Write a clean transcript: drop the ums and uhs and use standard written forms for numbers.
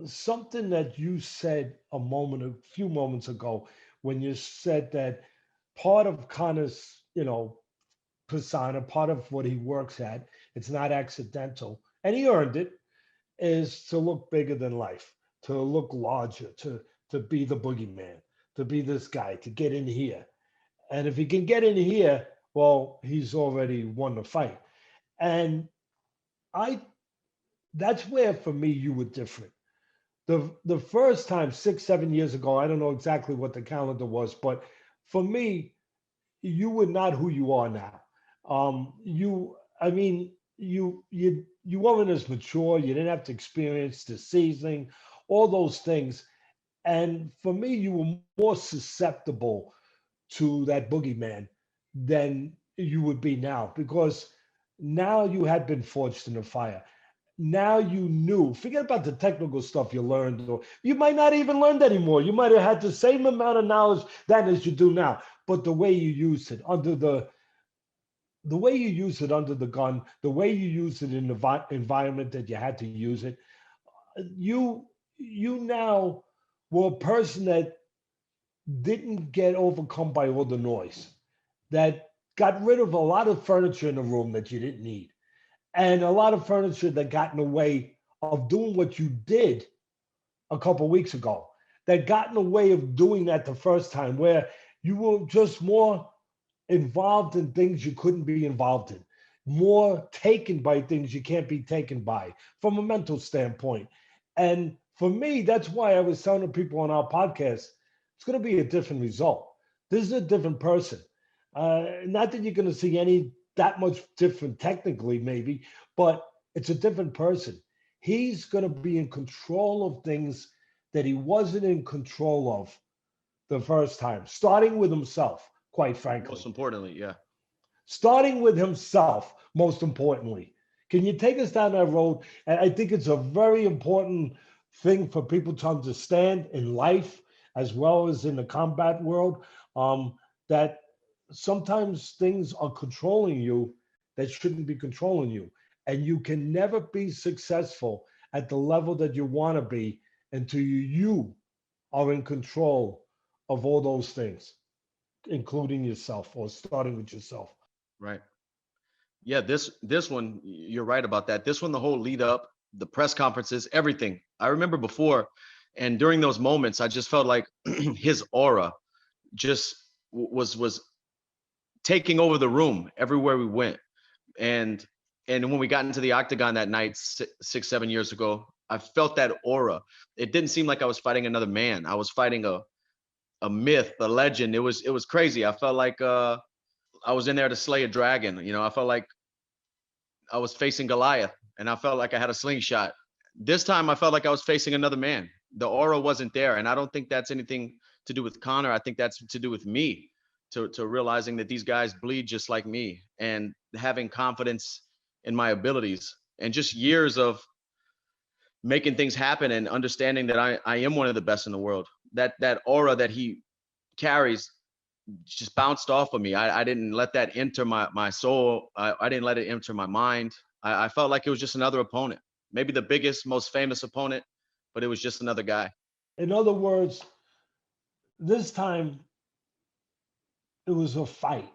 something that you said a few moments ago, when you said that part of Connor's, persona, part of what he works at, it's not accidental, and he earned it, is to look bigger than life, to look larger, to be the boogeyman, to be this guy, to get in here. And if he can get in here, well, he's already won the fight. And I that's where for me you were different. The first time 6, 7 years ago, I don't know exactly what the calendar was, but for me, you were not who you are now. I mean, you weren't as mature. You didn't have to experience the seasoning, all those things. And for me, you were more susceptible to that boogeyman than you would be now, because now you had been forged in the fire. Now you knew. Forget about the technical stuff you learned, or you might not even learned anymore. You might have had the same amount of knowledge then as you do now, but the way you used it under the way you use it under the gun, the way you use it in the environment that you had to use it, you you now were a person that didn't get overcome by all the noise, that got rid of a lot of furniture in the room that you didn't need, and a lot of furniture that got in the way of doing what you did a couple of weeks ago, that got in the way of doing that the first time, where you were just more involved in things you couldn't be involved in, more taken by things you can't be taken by from a mental standpoint. And for me, that's why I was telling the people on our podcast, it's going to be a different result. This is a different person. Not that you're going to see any that much different technically, maybe, but it's a different person. He's going to be in control of things that he wasn't in control of the first time, starting with himself, quite Most frankly. importantly, yeah. Starting with himself, most importantly. Can you take us down that road? And I think it's a very important thing for people to understand in life as well as in the combat world, that sometimes things are controlling you that shouldn't be controlling you. And you can never be successful at the level that you want to be until you are in control of all those things, including yourself or starting with yourself. Right. Yeah, this one, you're right about that. This one, the whole lead up, the press conferences, everything. I remember before, and during those moments, I just felt like his aura just was taking over the room everywhere we went. And and when we got into the octagon that night 6, 7 years ago, I felt that aura. It didn't seem like I was fighting another man. I was fighting a myth, a legend. It was crazy. I felt like I was in there to slay a dragon. I felt like I was facing Goliath, and I felt like I had a slingshot. This time, I felt like I was facing another man. The aura wasn't there, and I don't think that's anything to do with Conor. I think that's to do with me, to realizing that these guys bleed just like me, and having confidence in my abilities, and just years of making things happen and understanding that I am one of the best in the world. That aura that he carries just bounced off of me. I didn't let that enter my soul. I didn't let it enter my mind. I felt like it was just another opponent, maybe the biggest, most famous opponent, but it was just another guy. In other words, this time it was a fight.